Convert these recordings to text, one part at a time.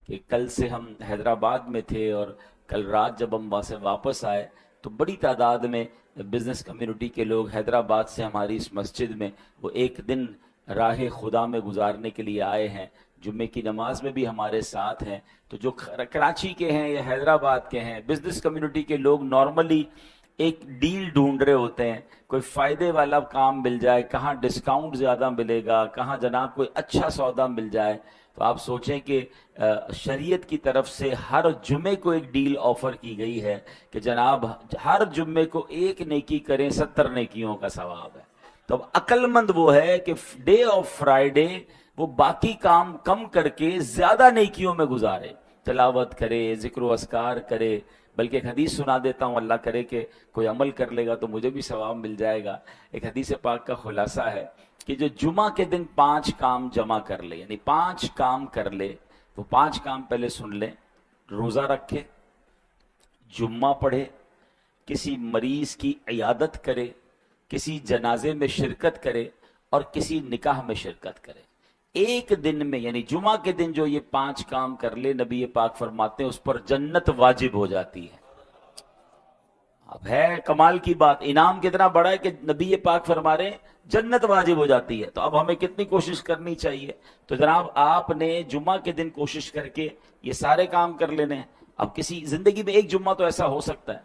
کہ کل سے ہم حیدرآباد میں تھے اور کل رات جب ہم وہاں سے واپس آئے تو بڑی تعداد میں بزنس کمیونٹی کے لوگ حیدرآباد سے ہماری اس مسجد میں وہ ایک دن راہ خدا میں گزارنے کے لیے آئے ہیں. جمعے کی نماز میں بھی ہمارے ساتھ ہیں. تو جو کراچی کے ہیں یا حیدرآباد کے ہیں بزنس کمیونٹی کے لوگ نارملی ایک ڈیل ڈھونڈ رہے ہوتے ہیں, کوئی فائدے والا کام مل جائے, کہاں ڈسکاؤنٹ زیادہ ملے گا, کہاں جناب کوئی اچھا سودا مل جائے. تو آپ سوچیں کہ شریعت کی طرف سے ہر جمعے کو ایک ڈیل آفر کی گئی ہے کہ جناب ہر جمعے کو ایک نیکی کریں 70 نیکیوں کا ثواب ہے. تو اب عقل مند وہ ہے کہ ڈے آف فرائیڈے وہ باقی کام کم کر کے زیادہ نیکیوں میں گزارے, تلاوت کرے, ذکر و اذکار کرے. بلکہ ایک حدیث سنا دیتا ہوں, اللہ کرے کہ کوئی عمل کر لے گا تو مجھے بھی ثواب مل جائے گا. ایک حدیث پاک کا خلاصہ ہے کہ جو جمعہ کے دن 5 کام جمع کر لے, یعنی 5 کام کر لے, وہ 5 کام پہلے سن لیں. روزہ رکھے, جمعہ پڑھے, کسی مریض کی عیادت کرے, کسی جنازے میں شرکت کرے اور کسی نکاح میں شرکت کرے. ایک دن میں, یعنی جمعہ کے دن جو یہ 5 کام کر لے, نبی پاک فرماتے ہیں اس پر جنت واجب ہو جاتی ہے. اب ہے کمال کی بات, انعام کتنا بڑا ہے کہ نبی پاک فرما رہے ہیں جنت واجب ہو جاتی ہے. تو اب ہمیں کتنی کوشش کرنی چاہیے. تو جناب آپ نے جمعہ کے دن کوشش کر کے یہ سارے کام کر لینے. اب کسی زندگی میں ایک جمعہ تو ایسا ہو سکتا ہے,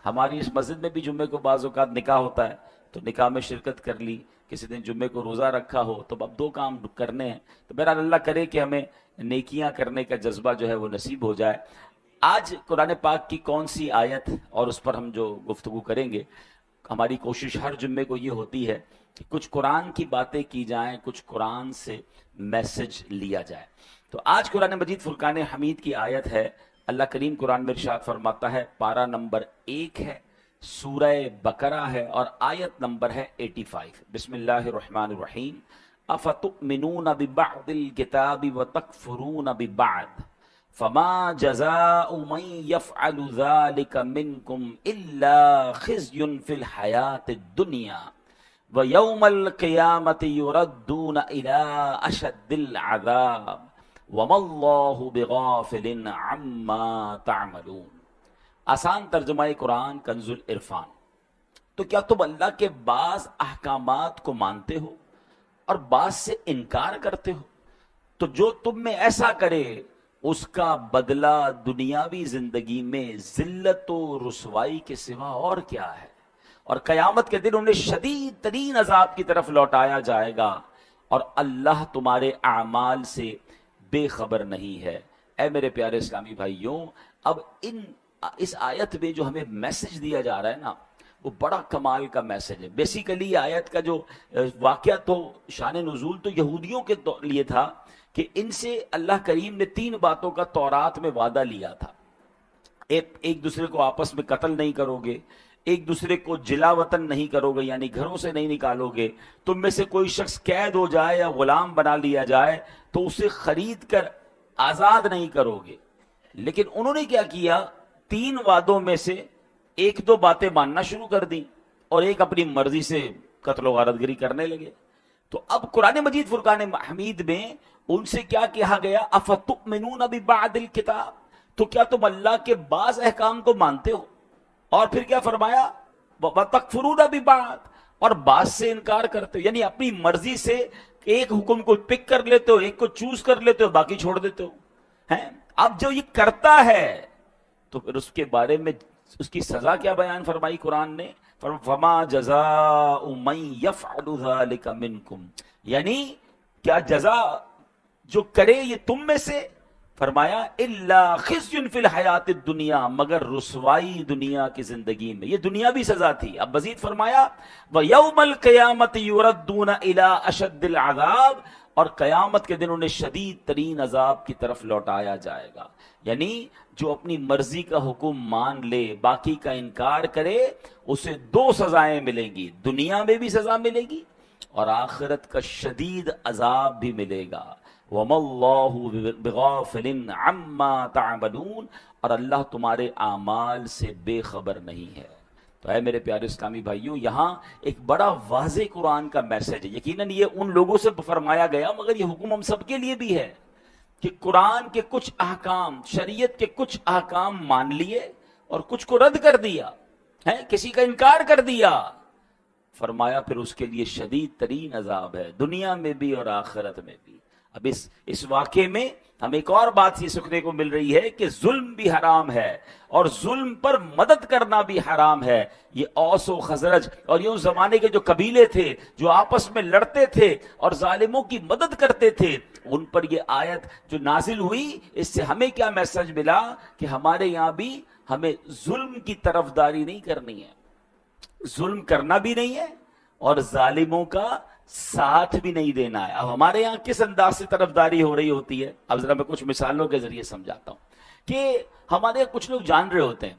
ہماری اس مسجد میں بھی جمعے کو بعض اوقات نکاح ہوتا ہے تو نکاح میں شرکت کر لی, کسی دن جمعے کو روزہ رکھا ہو, تو اب 2 کام کرنے ہیں. تو بہرحال اللہ کرے کہ ہمیں نیکیاں کرنے کا جذبہ جو ہے وہ نصیب ہو جائے. آج قرآن پاک کی کون سی آیت اور اس پر ہم جو گفتگو کریں گے, ہماری کوشش ہر جمعے کو یہ ہوتی ہے کہ کچھ قرآن کی باتیں کی جائیں, کچھ قرآن سے میسج لیا جائے. تو آج قرآن مجید فرقان حمید کی آیت ہے. اللہ کریم قرآن میں ارشاد فرماتا ہے, پارہ نمبر 1 ہے, سورہ بقرہ ہے اور آیت نمبر ہے 85. بسم اللہ الرحمن الرحیم. افتؤمنون ببعض الکتاب وتکفرون ببعض فما جزاء من يفعل ذلك منكم الا خزي في الحياة الدنيا ويوم القيامة يردون الى اشد العذاب وما الله بغافل عما تعملون. آسان ترجمہ قرآن کنز العرفان. تو کیا تم اللہ کے بعض احکامات کو مانتے ہو اور بعض سے انکار کرتے ہو؟ تو جو تم میں ایسا کرے اس کا بدلہ دنیاوی زندگی میں ذلت و رسوائی کے سوا اور کیا ہے, اور قیامت کے دن انہیں شدید ترین عذاب کی طرف لوٹایا جائے گا, اور اللہ تمہارے اعمال سے بے خبر نہیں ہے. اے میرے پیارے اسلامی بھائیوں, اب اس آیت میں جو ہمیں میسج دیا جا رہا ہے نا, وہ بڑا کمال کا میسج ہے. بیسیکلی آیت کا جو واقعہ تو شان نزول تو یہودیوں کے لیے تھا کہ ان سے اللہ کریم نے 3 باتوں کا تورات میں وعدہ لیا تھا. ایک دوسرے کو آپس میں قتل نہیں کرو گے, ایک دوسرے کو جلا وطن نہیں کرو گے, یعنی گھروں سے نہیں نکالو گے, تم میں سے کوئی شخص قید ہو جائے یا غلام بنا لیا جائے تو اسے خرید کر آزاد نہیں کرو گے. لیکن انہوں نے کیا کیا, 3 وعدوں میں سے 1-2 باتیں ماننا شروع کر دی اور ایک اپنی مرضی سے قتل و غارت گری کرنے لگے. تو اب قرآن مجید فرقان حمید میں ان سے کیا کہا گیا, افتؤمنون ببعض الکتاب, تو کیا تم اللہ کے بعض احکام کو مانتے ہو, اور پھر کیا فرمایا, وتکفرون ببعض, اور بعض سے انکار کرتے ہو, یعنی اپنی مرضی سے ایک حکم کو پک کر لیتے ہو, ایک کو چوز کر لیتے ہو, باقی چھوڑ دیتے ہو. اب جو یہ کرتا ہے تو پھر اس کے بارے میں اس کی سزا کیا بیان فرمائی قرآن نے, فما جزاء من يفعل ذلك منکم, یعنی کیا جزا جو کرے یہ تم میں سے, فرمایا الا خزي في الحیات الدنیا, مگر رسوائی دنیا کی زندگی میں, یہ دنیاوی سزا تھی. اب مزید فرمایا وَيَوْمَ الْقِيَامَةِ يُرَدُّونَ إِلَىٰ أَشَدِّ الْعَذَابِ, اور قیامت کے دن انہیں شدید ترین عذاب کی طرف لوٹایا جائے گا. یعنی جو اپنی مرضی کا حکم مان لے, باقی کا انکار کرے, اسے 2 سزائیں ملیں گی, دنیا میں بھی سزا ملے گی اور آخرت کا شدید عذاب بھی ملے گا. وَمَا اللَّهُ بِغَافِلٍ عَمَّا تَعْمَلُونَ, اور اللہ تمہارے اعمال سے بے خبر نہیں ہے. تو اے میرے پیارے اسلامی بھائیوں, یہاں ایک بڑا واضح قرآن کا میسج ہے. یقیناً یہ ان لوگوں سے فرمایا گیا, مگر یہ حکم ہم سب کے لیے بھی ہے. کہ قرآن کے کچھ احکام، شریعت کے کچھ احکام مان لیے اور کچھ کو رد کر دیا ہے، کسی کا انکار کر دیا. فرمایا پھر اس کے لیے شدید ترین عذاب ہے، دنیا میں بھی اور آخرت میں بھی. اب اس واقعے میں ہمیں ایک اور بات یہ سننے کو مل رہی ہے کہ ظلم بھی حرام ہے اور ظلم پر مدد کرنا بھی حرام ہے. یہ اوس و خزرج اور یہ اس زمانے کے جو قبیلے تھے جو آپس میں لڑتے تھے اور ظالموں کی مدد کرتے تھے، ان پر یہ آیت جو نازل ہوئی، اس سے ہمیں کیا میسج ملا کہ ہمارے یہاں بھی ہمیں ظلم کی طرفداری نہیں کرنی ہے، ظلم کرنا بھی نہیں ہے اور ظالموں کا ساتھ بھی نہیں دینا ہے. اب ہمارے یہاں کس انداز سے طرفداری ہو رہی ہوتی ہے، اب ذرا میں کچھ مثالوں کے ذریعے سمجھاتا ہوں کہ ہمارے یہاں کچھ لوگ جان رہے ہوتے ہیں،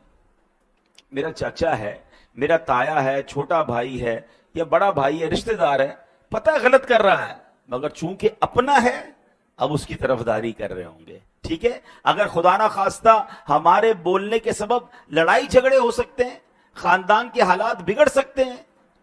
میرا چاچا ہے، میرا تایا ہے، چھوٹا بھائی ہے یا بڑا بھائی ہے، رشتہ دار ہے، پتہ غلط کر رہا ہے مگر چونکہ اپنا ہے اب اس کی طرفداری کر رہے ہوں گے. ٹھیک ہے، اگر خدا نہ خواستہ ہمارے بولنے کے سبب لڑائی جھگڑے ہو سکتے ہیں، خاندان کے حالات بگڑ سکتے ہیں،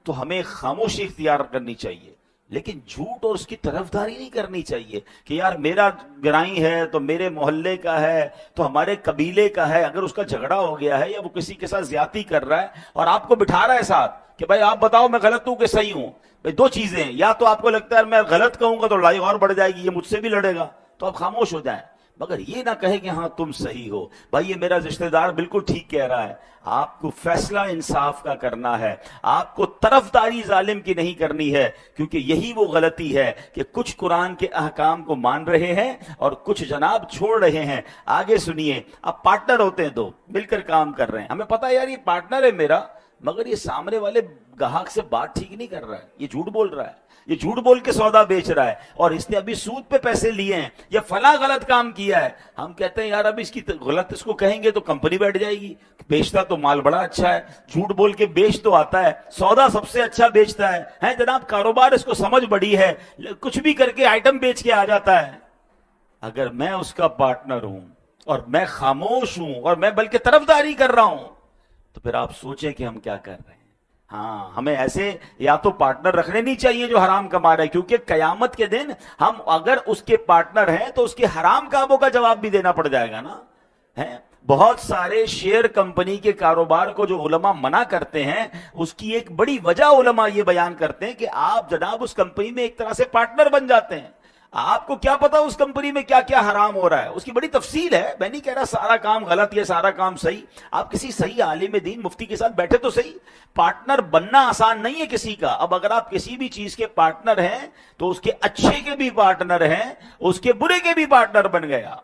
تو ہمیں خاموشی اختیار کرنی چاہیے، لیکن جھوٹ اور اس کی طرفداری نہیں کرنی چاہیے کہ یار میرا گرائی ہے تو میرے محلے کا ہے تو ہمارے قبیلے کا ہے، اگر اس کا جھگڑا ہو گیا ہے یا وہ کسی کے ساتھ زیادتی کر رہا ہے اور آپ کو بٹھا رہا ہے ساتھ کہ بھائی آپ بتاؤ میں غلط ہوں کہ صحیح ہوں. بھائی دو چیزیں ہیں، یا تو آپ کو لگتا ہے میں غلط کہوں گا تو لڑائی اور بڑھ جائے گی، یہ مجھ سے بھی لڑے گا، تو آپ خاموش ہو جائیں، مگر یہ نہ کہیں کہ ہاں تم صحیح ہو. بھائی یہ میرا رشتہ دار بالکل ٹھیک کہہ رہا ہے. آپ کو فیصلہ انصاف کا کرنا ہے، آپ کو طرفداری ظالم کی نہیں کرنی ہے، کیونکہ یہی وہ غلطی ہے کہ کچھ قرآن کے احکام کو مان رہے ہیں اور کچھ جناب چھوڑ رہے ہیں. آگے سنیے، اب پارٹنر ہوتے ہیں، دو مل کر کام کر رہے ہیں، ہمیں پتا ہے یار یہ پارٹنر ہے میرا، مگر یہ سامنے والے گاہک سے بات ٹھیک نہیں کر رہا ہے، یہ جھوٹ بول رہا ہے، یہ جھوٹ بول کے سودا بیچ رہا ہے اور اس نے ابھی سود پہ پیسے لیے ہیں یا فلاں غلط کام کیا ہے. ہم کہتے ہیں یار اب اس کی غلط اس کو کہیں گے تو کمپنی بیٹھ جائے گی، بیچتا تو مال بڑا اچھا ہے، جھوٹ بول کے بیچ تو آتا ہے، سودا سب سے اچھا بیچتا ہے جناب، کاروبار اس کو سمجھ بڑی ہے، کچھ بھی کر کے آئٹم بیچ کے آ جاتا ہے. اگر میں اس کا پارٹنر ہوں اور میں خاموش ہوں اور میں بلکہ طرفداری کر رہا ہوں تو پھر آپ سوچیں کہ ہم کیا کر رہے ہیں. ہاں ہمیں ایسے یا تو پارٹنر رکھنے نہیں چاہیے جو حرام کما رہے، کیونکہ قیامت کے دن ہم اگر اس کے پارٹنر ہیں تو اس کے حرام کاموں کا جواب بھی دینا پڑ جائے گا نا. بہت سارے شیئر کمپنی کے کاروبار کو جو علماء منع کرتے ہیں، اس کی ایک بڑی وجہ علماء یہ بیان کرتے ہیں کہ آپ جناب اس کمپنی میں ایک طرح سے پارٹنر بن جاتے ہیں. آپ کو کیا پتا اس کمپنی میں کیا کیا حرام ہو رہا ہے، اس کی بڑی تفصیل ہے. میں نہیں کہہ رہا سارا کام غلط یا سارا کام صحیح، آپ کسی صحیح عالم دین مفتی کے ساتھ بیٹھے تو صحیح. پارٹنر بننا آسان نہیں ہے کسی کا. اب اگر آپ کسی بھی چیز کے پارٹنر ہیں تو اس کے اچھے کے بھی پارٹنر ہیں، اس کے برے کے بھی پارٹنر بن گیا.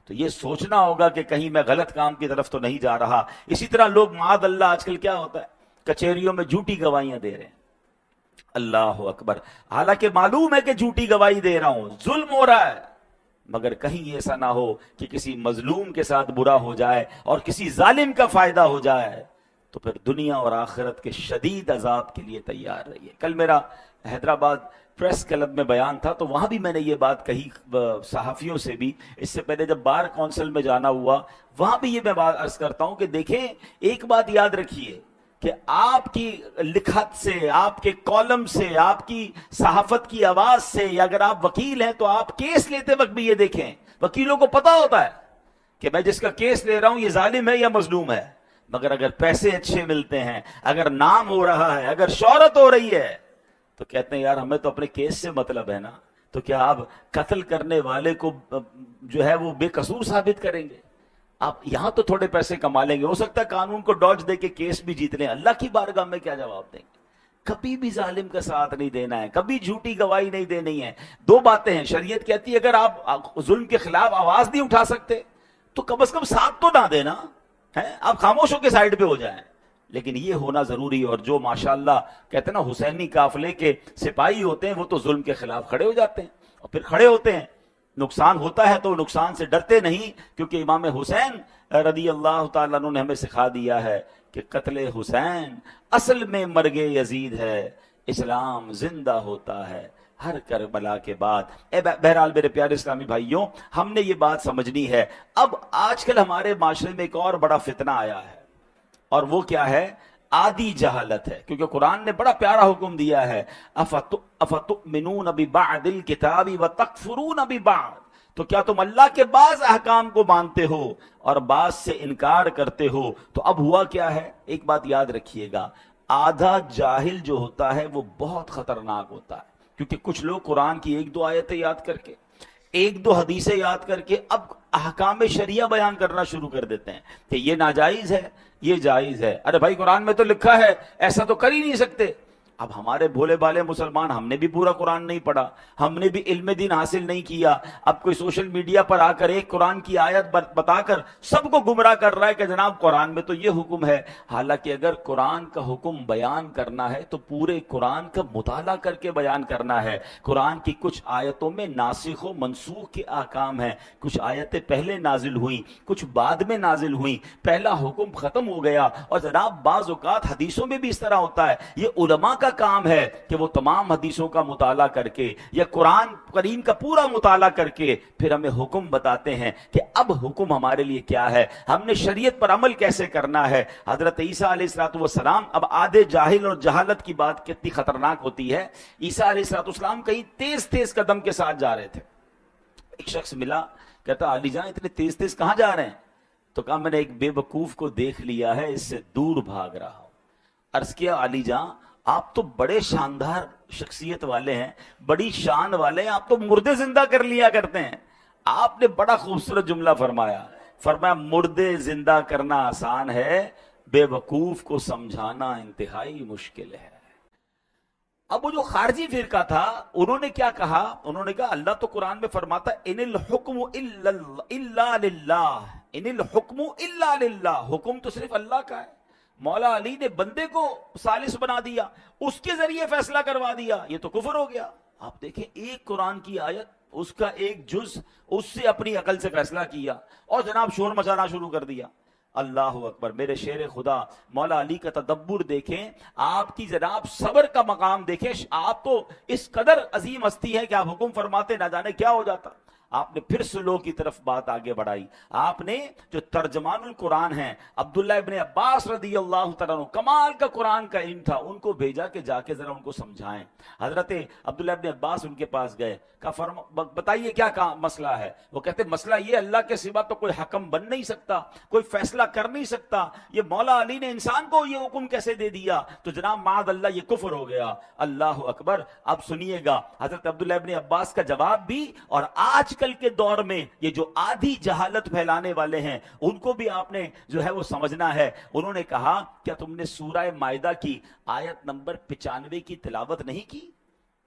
تو یہ سوچنا ہوگا کہ کہیں میں غلط کام کی طرف تو نہیں جا رہا. اسی طرح لوگ معاذ اللہ آج کل کیا ہوتا ہے، کچہریوں میں جھوٹی گواہیاں دے رہے ہیں. اللہ اکبر، حالانکہ معلوم ہے کہ جھوٹی گواہی دے رہا ہوں، ظلم ہو رہا ہے، مگر کہیں ایسا نہ ہو کہ کسی مظلوم کے ساتھ برا ہو جائے اور کسی ظالم کا فائدہ ہو جائے، تو پھر دنیا اور آخرت کے شدید عذاب کے لیے تیار رہیے. کل میرا حیدرآباد پریس کلب میں بیان تھا تو وہاں بھی میں نے یہ بات کہی صحافیوں سے بھی. اس سے پہلے جب بار کونسل میں جانا ہوا وہاں بھی یہ میں بات عرض کرتا ہوں کہ دیکھیں، ایک بات یاد رکھیے کہ آپ کی لکھت سے، آپ کے کالم سے، آپ کی صحافت کی آواز سے، یا اگر آپ وکیل ہیں تو آپ کیس لیتے وقت بھی یہ دیکھیں، وکیلوں کو پتا ہوتا ہے کہ میں جس کا کیس لے رہا ہوں یہ ظالم ہے یا مظلوم ہے، مگر اگر پیسے اچھے ملتے ہیں، اگر نام ہو رہا ہے، اگر شہرت ہو رہی ہے، تو کہتے ہیں یار ہمیں تو اپنے کیس سے مطلب ہے نا. تو کیا آپ قتل کرنے والے کو جو ہے وہ بے قصور ثابت کریں گے؟ آپ یہاں تو تھوڑے پیسے کما لیں گے، ہو سکتا ہے قانون کو ڈاج دے کے کیس بھی جیت لیں، اللہ کی بارگاہ میں کیا جواب دیں گے؟ کبھی بھی ظالم کا ساتھ نہیں دینا ہے، کبھی جھوٹی گواہی نہیں دینی ہے. دو باتیں ہیں، شریعت کہتی ہے اگر آپ ظلم کے خلاف آواز نہیں اٹھا سکتے تو کم از کم ساتھ تو نہ دینا ہے، آپ خاموش ہو کے سائڈ پہ ہو جائیں. لیکن یہ ہونا ضروری ہے. اور جو ماشاءاللہ کہتے ہیں نا حسینی قافلے کے سپاہی ہوتے ہیں وہ تو ظلم کے خلاف کھڑے ہو جاتے ہیں اور پھر کھڑے ہوتے ہیں. نقصان ہوتا ہے تو نقصان سے ڈرتے نہیں، کیونکہ امام حسین رضی اللہ تعالیٰ عنہ نے ہمیں سکھا دیا ہے کہ قتل حسین اصل میں مرگ یزید ہے، اسلام زندہ ہوتا ہے ہر کربلا کے بعد. بہرحال میرے پیارے اسلامی بھائیوں، ہم نے یہ بات سمجھنی ہے. اب آج کل ہمارے معاشرے میں ایک اور بڑا فتنہ آیا ہے، اور وہ کیا ہے؟ آدھی جہالت ہے. کیونکہ قرآن نے بڑا پیارا حکم دیا ہے، افتؤمنون ببعض الکتاب وتکفرون ببعض. تو کیا تم اللہ کے بعض احکام کو مانتے ہو اور بعض سے انکار کرتے ہو؟ تو اب ہوا کیا ہے، ایک بات یاد رکھیے گا، آدھا جاہل جو ہوتا ہے وہ بہت خطرناک ہوتا ہے، کیونکہ کچھ لوگ قرآن کی ایک دو آیتیں یاد کر کے، ایک دو حدیثیں یاد کر کے اب احکام شریعہ بیان کرنا شروع کر دیتے ہیں کہ یہ ناجائز ہے، یہ جائز ہے۔ ارے بھائی قرآن میں تو لکھا ہے، ایسا تو کر ہی نہیں سکتے۔ اب ہمارے بھولے بالے مسلمان، ہم نے بھی پورا قرآن نہیں پڑھا، ہم نے بھی علم دین حاصل نہیں کیا، اب کوئی سوشل میڈیا پر آ کر ایک قرآن کی آیت بتا کر سب کو گمراہ کر رہا ہے کہ جناب قرآن میں تو یہ حکم ہے۔ حالانکہ اگر قرآن کا حکم بیان کرنا ہے تو پورے قرآن کا مطالعہ کر کے بیان کرنا ہے۔ قرآن کی کچھ آیتوں میں ناسخ و منسوخ کے احکام ہیں، کچھ آیتیں پہلے نازل ہوئیں، کچھ بعد میں نازل ہوئیں، پہلا حکم ختم ہو گیا۔ اور جناب بعض اوقات حدیثوں میں بھی اس طرح ہوتا ہے، یہ علماء کا کام ہے کہ وہ تمام حدیثوں کا مطالعہ کر کے یا قرآن کریم کا پورا مطالعہ کر کے پھر ہمیں حکم بتاتے ہیں کہ اب حکم ہمارے لیے کیا ہے، ہم نے شریعت پر عمل کیسے کرنا ہے۔ حضرت عیسیٰ علیہ السلام، اب آدھے جاہل اور جہالت کی بات کتنی خطرناک ہوتی ہے۔ عیسیٰ علیہ السلام کہیں تیز تیز قدم کے ساتھ جا رہے تھے، ایک شخص ملا، کہتا علی جان اتنے تیز تیز کہاں جا رہے ہیں؟ تو کہا میں نے ایک بے وقوف کو دیکھ لیا ہے، اس سے دور بھاگ رہا ہوں۔ عرض کیا علی جان آپ تو بڑے شاندار شخصیت والے ہیں، بڑی شان والے ہیں، آپ تو مردے زندہ کر لیا کرتے ہیں۔ آپ نے بڑا خوبصورت جملہ فرمایا مردے زندہ کرنا آسان ہے، بے وقوف کو سمجھانا انتہائی مشکل ہے۔ اب وہ جو خارجی فرقہ تھا انہوں نے کیا کہا، انہوں نے کہا اللہ تو قرآن میں فرماتا ان الحکم الا للہ، ان الحکم الا للہ، حکم تو صرف اللہ کا ہے۔ مولا علی نے بندے کو ثالث بنا دیا، اس کے ذریعے فیصلہ کروا دیا، یہ تو کفر ہو گیا۔ آپ دیکھیں ایک قرآن کی آیت، اس کا ایک جز، اس سے اپنی عقل سے فیصلہ کیا اور جناب شور مچانا شروع کر دیا۔ اللہ اکبر، میرے شیر خدا مولا علی کا تدبر دیکھیں، آپ کی جناب صبر کا مقام دیکھیں، آپ تو اس قدر عظیم ہستی ہے کہ آپ حکم فرماتے نہ جانے کیا ہو جاتا۔ آپ نے پھر سلو کی طرف بات آگے بڑھائی، آپ نے جو ترجمان القرآن ہیں عبداللہ ابن عباس رضی اللہ تعالیٰ عنہ، کمال کا قرآن کا علم تھا، ان کو بھیجا کہ جا کے ذرا ان کو سمجھائیں۔ حضرت عبداللہ ابن عباس ان کے پاس گئے، کہا بتائیے کیا مسئلہ ہے؟ وہ کہتے مسئلہ یہ اللہ کے سوا تو کوئی حکم بن نہیں سکتا، کوئی فیصلہ کر نہیں سکتا، یہ مولا علی نے انسان کو یہ حکم کیسے دے دیا؟ تو جناب معاذ اللہ یہ کفر ہو گیا۔ اللہ اکبر، اب سنیے گا حضرت عبداللہ ابن عباس کا جواب بھی، اور آج کل کے دور میں یہ جو آدھی جہالت پھیلانے والے ہیں ان کو بھی آپ نے جو ہے وہ سمجھنا ہے۔ انہوں نے کہا کیا تم نے سورہ مائدہ کی آیت نمبر 95 کی تلاوت نہیں کی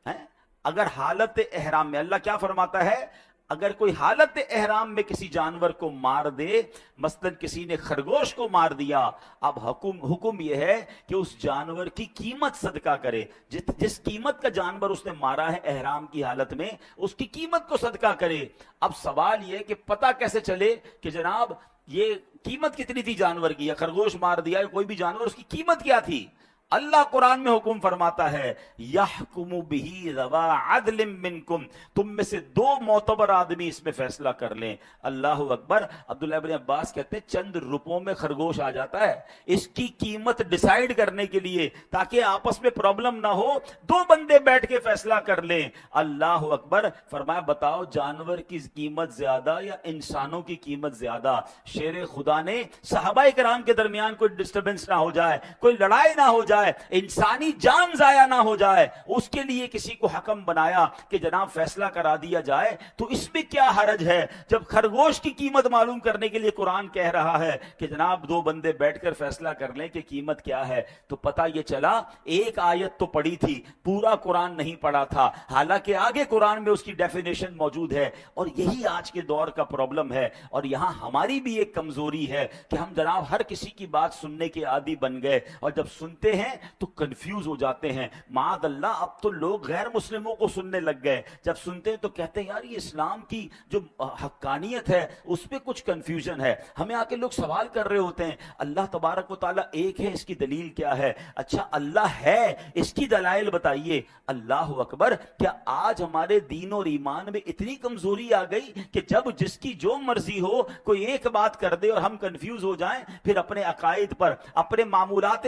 ہے؟ اگر حالت احرام میں، اللہ کیا فرماتا ہے، اگر کوئی حالت احرام میں کسی جانور کو مار دے، مثلا کسی نے خرگوش کو مار دیا، اب حکم یہ ہے کہ اس جانور کی قیمت صدقہ کرے، جس قیمت کا جانور اس نے مارا ہے احرام کی حالت میں، اس کی قیمت کو صدقہ کرے۔ اب سوال یہ کہ پتہ کیسے چلے کہ جناب یہ قیمت کتنی تھی جانور کی، یا خرگوش مار دیا کوئی بھی جانور، اس کی قیمت کیا تھی؟ اللہ قرآن میں حکم فرماتا ہے یحکم بہ ذوی عدل منکم، تم میں سے 2 معتبر آدمی اس میں فیصلہ کر لیں۔ اللہ اکبر، عبداللہ ابن عباس کہتے ہیں چند روپوں میں خرگوش آ جاتا ہے، اس کی قیمت ڈیسائیڈ کرنے کے لیے تاکہ آپس میں پرابلم نہ ہو 2 بندے بیٹھ کے فیصلہ کر لیں۔ اللہ اکبر، فرمایا بتاؤ جانور کی قیمت زیادہ یا انسانوں کی قیمت زیادہ؟ شیر خدا نے صحابہ کرام کے درمیان کوئی ڈسٹربنس نہ ہو جائے، کوئی لڑائی نہ ہو جائے، انسانی جان ضائع نہ ہو جائے، اس کے لیے کسی کو حکم بنایا کہ جناب فیصلہ کرا دیا جائے، تو اس میں کیا حرج ہے؟ جب خرگوش کی قیمت معلوم کرنے کے لیے قرآن کہہ رہا ہے کہ جناب 2 بندے بیٹھ کر فیصلہ کر لیں کہ قیمت کیا ہے، تو پتہ یہ چلا ایک آیت تو پڑھی تھی، پورا قرآن نہیں پڑھا تھا، حالانکہ آگے قرآن میں اس کی ڈیفینیشن موجود ہے۔ اور یہی آج کے دور کا پرابلم ہے، اور یہاں ہماری بھی ایک کمزوری ہے کہ ہم جناب ہر کسی کی بات سننے کے عادی بن گئے، اور جب سنتے ہیں تو کنفیوز ہو جاتے ہیں۔ معاذ اللہ، اب تو لوگ غیر مسلموں کو سننے لگ گئے، جب سنتے ہیں تو کہتے ہیں یار یہ اسلام کی جو حقانیت ہے اس پہ کچھ کنفیوژن ہے۔ ہمیں آ کے لوگ سوال کر رہے ہوتے ہیں اللہ تبارک و تعالیٰ ایک ہے، اس کی دلیل کیا ہے؟ اچھا اللہ ہے، اس کی دلائل بتائیے۔ اللہ اکبر، کیا آج ہمارے دین اور ایمان میں اتنی کمزوری آ گئی کہ جب جس کی جو مرضی ہو کوئی ایک بات کر دے اور ہم کنفیوز ہو جائیں، پھر اپنے عقائد پر، اپنے معمولات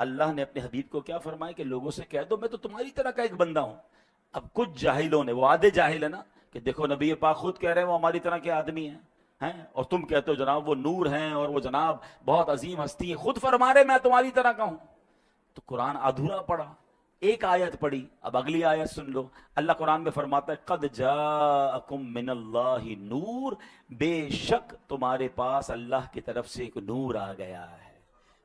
اللہ نے اپنے حبیب کو کیا فرمایا کہ لوگوں سے کہہ دو میں تو تمہاری طرح کا ایک بندہ ہوں. اب کچھ جاہلوں نے، وہ آدھے جاہل ہے نا، کہ دیکھو نبی پاک خود کہہ رہے ہیں وہ ہماری طرح کے آدمی ہیں اور تم کہتے ہو جناب وہ نور ہیں اور وہ جناب بہت عظیم ہستی ہے، خود فرما رہے میں تمہاری طرح کا ہوں. تو قرآن ادھورا پڑا، ایک آیت پڑھی. اب اگلی آیت سن لو. اللہ قرآن میں فرماتا ہے قد جاءکم من اللہ نور، بے شک تمہارے پاس اللہ کی طرف سے ایک نور آ گیا ہے.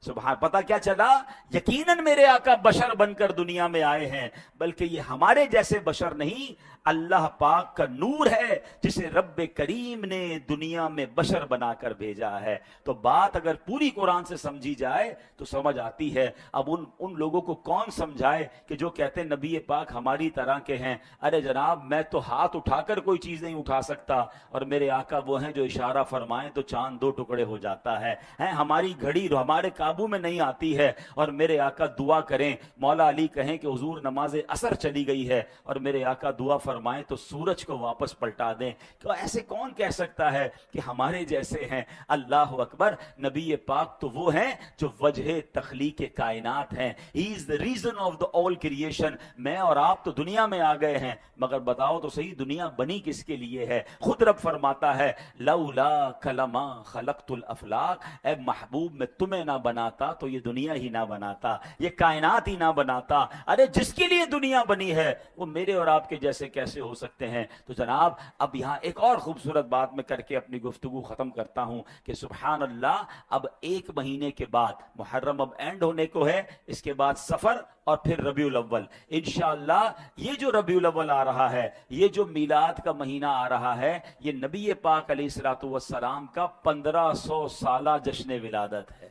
سبحان، پتہ کیا چلا؟ یقیناً میرے آقا بشر بن کر دنیا میں آئے ہیں، بلکہ یہ ہمارے جیسے بشر نہیں، اللہ پاک کا نور ہے جسے رب کریم نے دنیا میں بشر بنا کر بھیجا ہے. تو بات اگر پوری قرآن سے سمجھی جائے تو سمجھ آتی ہے. اب ان لوگوں کو کون سمجھائے کہ جو کہتے ہیں نبی پاک ہماری طرح کے ہیں. ارے جناب میں تو ہاتھ اٹھا کر کوئی چیز نہیں اٹھا سکتا، اور میرے آقا وہ ہیں جو اشارہ فرمائیں تو چاند دو ٹکڑے ہو جاتا ہے. ہماری گھڑی ہمارے قابو میں نہیں آتی ہے، اور میرے آقا دعا کریں، مولا علی کہیں کہ حضور نماز عصر چلی گئی ہے، اور میرے آقا دعا فرمائیں تو سورج کو واپس پلٹا دیں. تو ایسے کون کہہ سکتا ہے کہ ہمارے جیسے ہیں؟ اللہ اکبر. نبی پاک تو وہ ہیں جو وجہ تخلیق کائنات ہیں. ہی از the reason of the all creation. میں اور آپ تو دنیا میں آ گئے ہیں، مگر بتاؤ تو صحیح دنیا بنی کس کے لیے ہے؟ خود رب فرماتا ہے لولا کلما خلقت الافلاق، اے محبوب میں تمہیں نہ بناتا تو یہ دنیا ہی نہ بناتا، یہ کائنات ہی نہ بناتا. ارے جس کے لیے دنیا بنی ہے وہ میرے اور آپ کے جیسے کیسے ہو سکتے ہیں؟ تو جناب اب یہاں ایک اور خوبصورت بات میں کر کے اپنی گفتگو ختم کرتا ہوں کہ سبحان اللہ، اب ایک مہینے کے بعد محرم اب اینڈ ہونے کو ہے، اس کے بعد سفر اور پھر ربیع الاول. انشاءاللہ یہ جو ربیع الاول آ رہا ہے، یہ جو میلاد کا مہینہ آ رہا ہے، یہ نبی پاک علیہ الصلوۃ والسلام کا 1500 سالہ جشن ولادت ہے.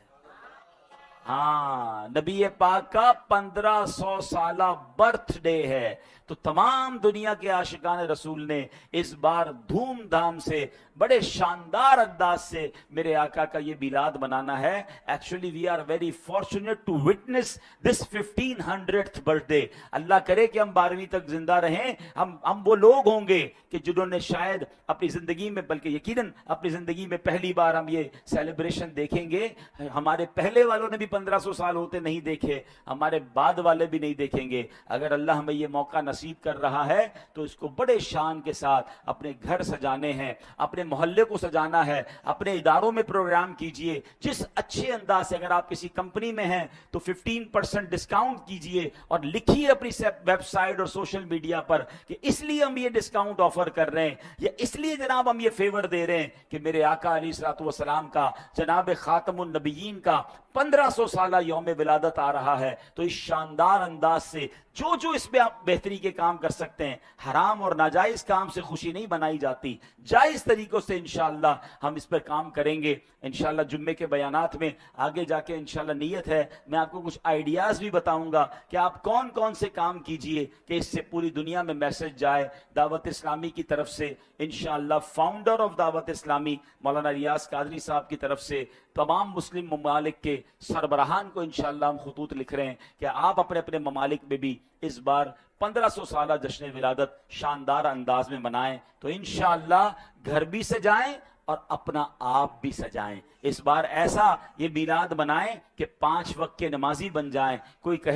ہاں، نبی پاک کا 1500 سالہ برتھ ڈے ہے. تو تمام دنیا کے عاشقان رسول نے اس بار دھوم دھام سے بڑے شاندار انداز سے میرے آقا کا یہ میلاد منانا ہے. Actually we are very fortunate to witness this 1500th birthday. اللہ کرے کہ ہم 12ویں تک زندہ رہیں. ہم وہ لوگ ہوں گے کہ جنہوں نے شاید اپنی زندگی میں، بلکہ یقیناً اپنی زندگی میں پہلی بار ہم یہ سیلیبریشن دیکھیں گے. ہمارے پہلے والوں نے بھی 1500 سال ہوتے نہیں دیکھے، ہمارے بعد والے بھی نہیں دیکھیں گے. اگر اللہ ہمیں یہ موقع نصیب کر رہا ہے تو اس کو بڑے شان کے ساتھ اپنے گھر سجانے ہیں، اپنے محلے کو سجانا ہے، اپنے اداروں میں پروگرام کیجئے. جس اچھے انداز سے، اگر آپ کسی کمپنی میں ہیں تو 15% ڈسکاؤنٹ کیجئے اور لکھیے اپنی ویب سائٹ اور سوشل میڈیا پر کہ اس لیے ہم یہ ڈسکاؤنٹ آفر کر رہے ہیں، یا اس لیے جناب ہم یہ فیور دے رہے ہیں کہ میرے آقا علیہ الصلوۃ والسلام کا، جناب خاتم النبیین کا 1500 سالہ یوم ولادت آ رہا ہے. تو اس شاندار انداز سے جو اس میں آپ بہتری کے کام کر سکتے ہیں. حرام اور ناجائز کام سے خوشی نہیں بنائی جاتی، جائز طریقوں سے انشاءاللہ ہم اس پر کام کریں گے. انشاءاللہ جمعے کے بیانات میں آگے جا کے انشاءاللہ نیت ہے میں آپ کو کچھ آئیڈیاز بھی بتاؤں گا کہ آپ کون کون سے کام کیجئے کہ اس سے پوری دنیا میں میسج جائے. دعوت اسلامی کی طرف سے انشاءاللہ فاؤنڈر آف دعوت اسلامی مولانا ریاض قادری صاحب کی طرف سے تمام مسلم ممالک کے سربراہان کو انشاءاللہ ہم خطوط لکھ رہے ہیں کہ آپ اپنے اپنے ممالک میں بھی اس بار 1500 سالہ جشن ولادت شاندار انداز میں منائیں. تو انشاءاللہ گھر بھی سجائیں اور اپنا آپ بھی سجائیں. اس بار ایسا یہ میلاد منائیں کہ 5 وقت کے نمازی بن جائیں. کوئی کہے